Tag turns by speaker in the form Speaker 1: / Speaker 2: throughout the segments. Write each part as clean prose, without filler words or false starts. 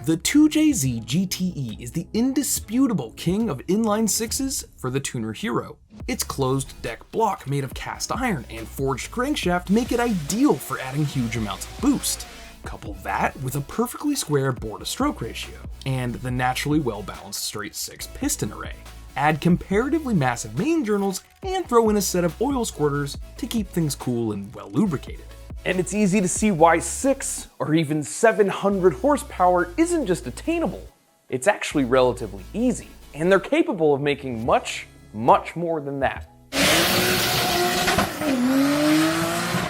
Speaker 1: The 2JZ GTE is the indisputable king of inline sixes for the tuner hero. Its closed deck block made of cast iron and forged crankshaft make it ideal for adding huge amounts of boost. Couple that with a perfectly square bore-to-stroke ratio, and the naturally well-balanced straight 6 piston array. Add comparatively massive main journals and throw in a set of oil squirters to keep things cool and well lubricated.
Speaker 2: And it's easy to see why 6 or even 700 horsepower isn't just attainable. It's actually relatively easy, and they're capable of making much, much more than that.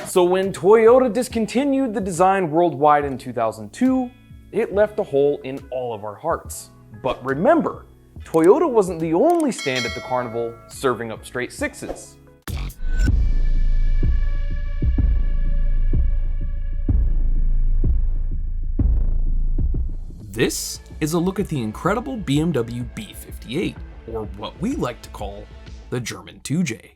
Speaker 2: So when Toyota discontinued the design worldwide in 2002, it left a hole in all of our hearts. But remember, Toyota wasn't the only stand at the carnival serving up straight sixes.
Speaker 1: This is a look at the incredible BMW B58, or what we like to call the German 2J.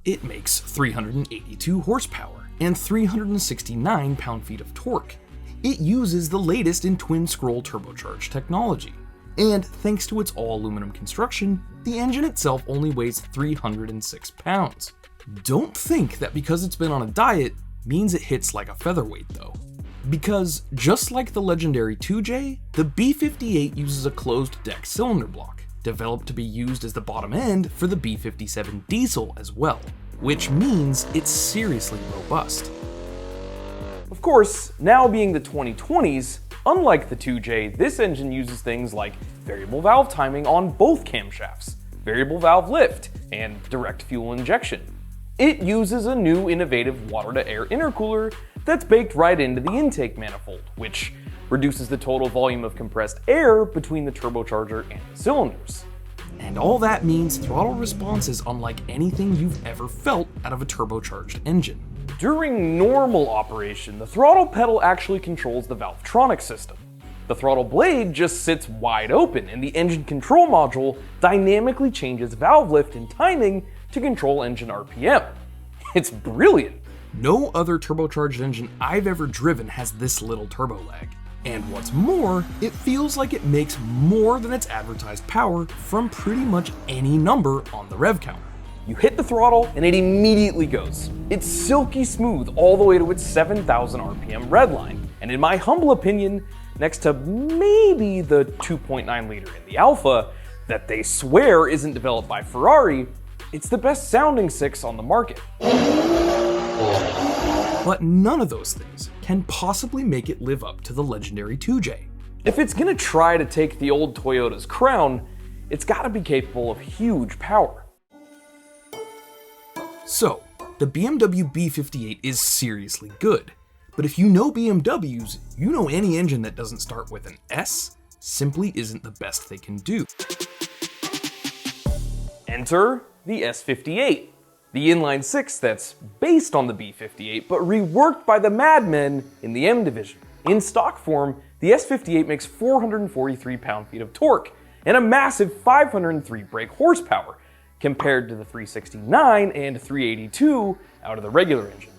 Speaker 1: It makes 382 horsepower and 369 pound-feet of torque. It uses the latest in twin-scroll turbocharged technology. And thanks to its all-aluminum construction, the engine itself only weighs 306 pounds. Don't think that because it's been on a diet means it hits like a featherweight though. Because just like the legendary 2J, the B58 uses a closed deck cylinder block, developed to be used as the bottom end for the B57 diesel as well, which means it's seriously robust.
Speaker 2: Of course, now being the 2020s, unlike the 2J, this engine uses things like variable valve timing on both camshafts, variable valve lift, and direct fuel injection. It uses a new innovative water-to-air intercooler that's baked right into the intake manifold, which reduces the total volume of compressed air between the turbocharger and the cylinders.
Speaker 1: And all that means throttle response is unlike anything you've ever felt out of a turbocharged engine.
Speaker 2: During normal operation, the throttle pedal actually controls the Valvetronic system. The throttle blade just sits wide open, and the engine control module dynamically changes valve lift and timing to control engine RPM. It's brilliant.
Speaker 1: No other turbocharged engine I've ever driven has this little turbo lag. And what's more, it feels like it makes more than its advertised power from pretty much any number on the rev counter.
Speaker 2: You hit the throttle and it immediately goes. It's silky smooth all the way to its 7,000 RPM redline. And in my humble opinion, next to maybe the 2.9 liter in the Alpha that they swear isn't developed by Ferrari, it's the best sounding 6 on the market.
Speaker 1: But none of those things can possibly make it live up to the legendary 2J.
Speaker 2: If it's gonna try to take the old Toyota's crown, it's gotta be capable of huge power.
Speaker 1: So, the BMW B58 is seriously good. But if you know BMWs, you know any engine that doesn't start with an S simply isn't the best they can do.
Speaker 2: Enter the S58, the inline 6 that's based on the B58 but reworked by the madmen in the M division. In stock form, the S58 makes 443 pound-feet of torque and a massive 503 brake horsepower compared to the 369 and 382 out of the regular engine.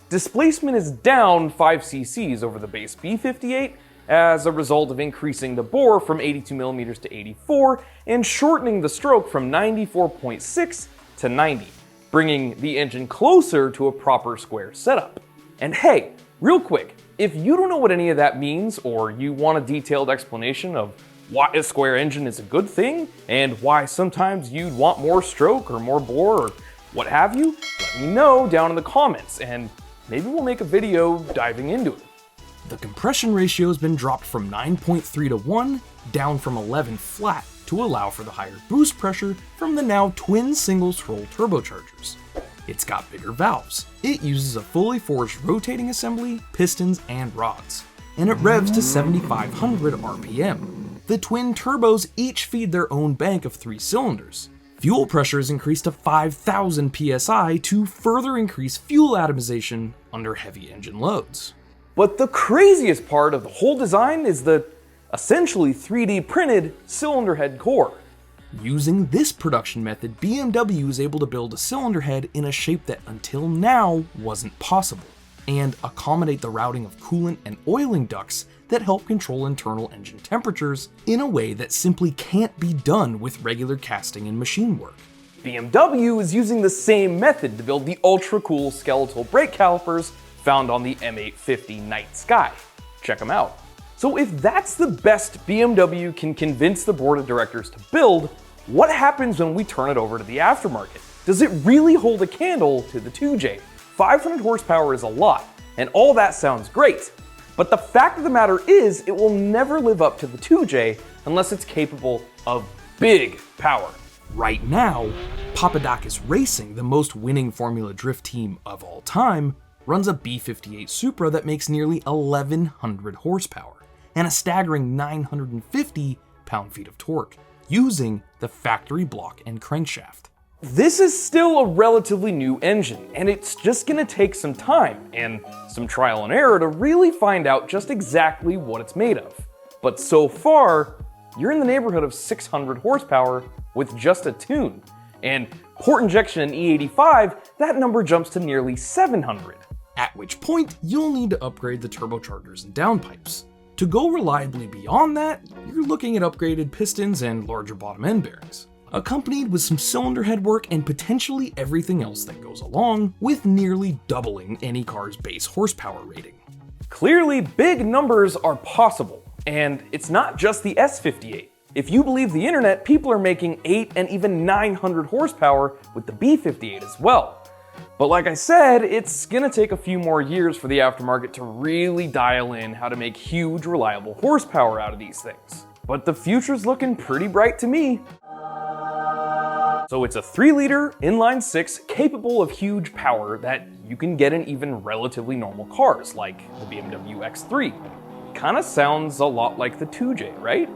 Speaker 2: Displacement is down 5 cc's over the base B58 as a result of increasing the bore from 82mm to 84 and shortening the stroke from 94.6 to 90, bringing the engine closer to a proper square setup. And hey, real quick, if you don't know what any of that means or you want a detailed explanation of why a square engine is a good thing and why sometimes you'd want more stroke or more bore or what have you, let me know down in the comments and maybe we'll make a video diving into it.
Speaker 1: The compression ratio has been dropped from 9.3 to 1 down from 11 flat to allow for the higher boost pressure from the now twin single scroll turbochargers. It's got bigger valves. It uses a fully forged rotating assembly, pistons, and rods. And it revs to 7,500 RPM. The twin turbos each feed their own bank of 3 cylinders. Fuel pressure is increased to 5,000 psi to further increase fuel atomization under heavy engine loads.
Speaker 2: But the craziest part of the whole design is the essentially 3D printed cylinder head core.
Speaker 1: Using this production method, BMW was able to build a cylinder head in a shape that until now wasn't possible, and accommodate the routing of coolant and oiling ducts that help control internal engine temperatures in a way that simply can't be done with regular casting and machine work.
Speaker 2: BMW is using the same method to build the ultra-cool skeletal brake calipers found on the M850 Night Sky. Check them out. So if that's the best BMW can convince the board of directors to build, what happens when we turn it over to the aftermarket? Does it really hold a candle to the 2J? 500 horsepower is a lot, and all that sounds great. But the fact of the matter is, it will never live up to the 2J unless it's capable of big power.
Speaker 1: Right now, Papadakis Racing, the most winning Formula Drift team of all time, runs a B58 Supra that makes nearly 1,100 horsepower and a staggering 950 pound-feet of torque, using the factory block and crankshaft.
Speaker 2: This is still a relatively new engine, and it's just gonna take some time and some trial and error to really find out just exactly what it's made of. But so far, you're in the neighborhood of 600 horsepower with just a tune. And port injection in E85, that number jumps to nearly 700.
Speaker 1: At which point, you'll need to upgrade the turbochargers and downpipes. To go reliably beyond that, you're looking at upgraded pistons and larger bottom end bearings, accompanied with some cylinder head work and potentially everything else that goes along, with nearly doubling any car's base horsepower rating.
Speaker 2: Clearly, big numbers are possible, and it's not just the S58. If you believe the internet, people are making 8 and even 900 horsepower with the B58 as well. But like I said, it's gonna take a few more years for the aftermarket to really dial in how to make huge, reliable horsepower out of these things. But the future's looking pretty bright to me. So it's a 3-liter inline 6 capable of huge power that you can get in even relatively normal cars like the BMW X3. Kinda sounds a lot like the 2J, right?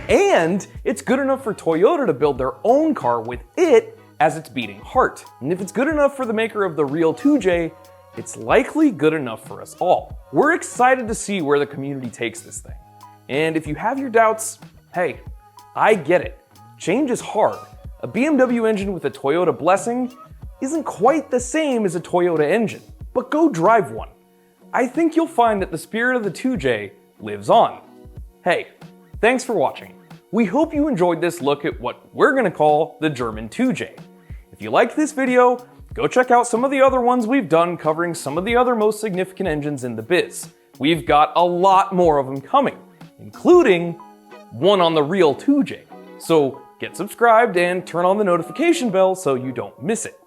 Speaker 2: And it's good enough for Toyota to build their own car with it as its beating heart. And if it's good enough for the maker of the real 2J, it's likely good enough for us all. We're excited to see where the community takes this thing. And if you have your doubts, hey, I get it. Change is hard. A BMW engine with a Toyota blessing isn't quite the same as a Toyota engine, but go drive one. I think you'll find that the spirit of the 2J lives on. Hey, thanks for watching. We hope you enjoyed this look at what we're gonna call the German 2J. If you liked this video, go check out some of the other ones we've done covering some of the other most significant engines in the biz. We've got a lot more of them coming, including one on the real 2J. So get subscribed and turn on the notification bell so you don't miss it.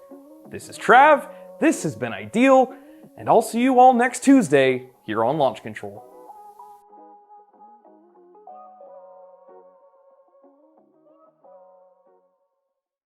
Speaker 2: This is Trav, this has been Ideal, and I'll see you all next Tuesday here on Launch Control.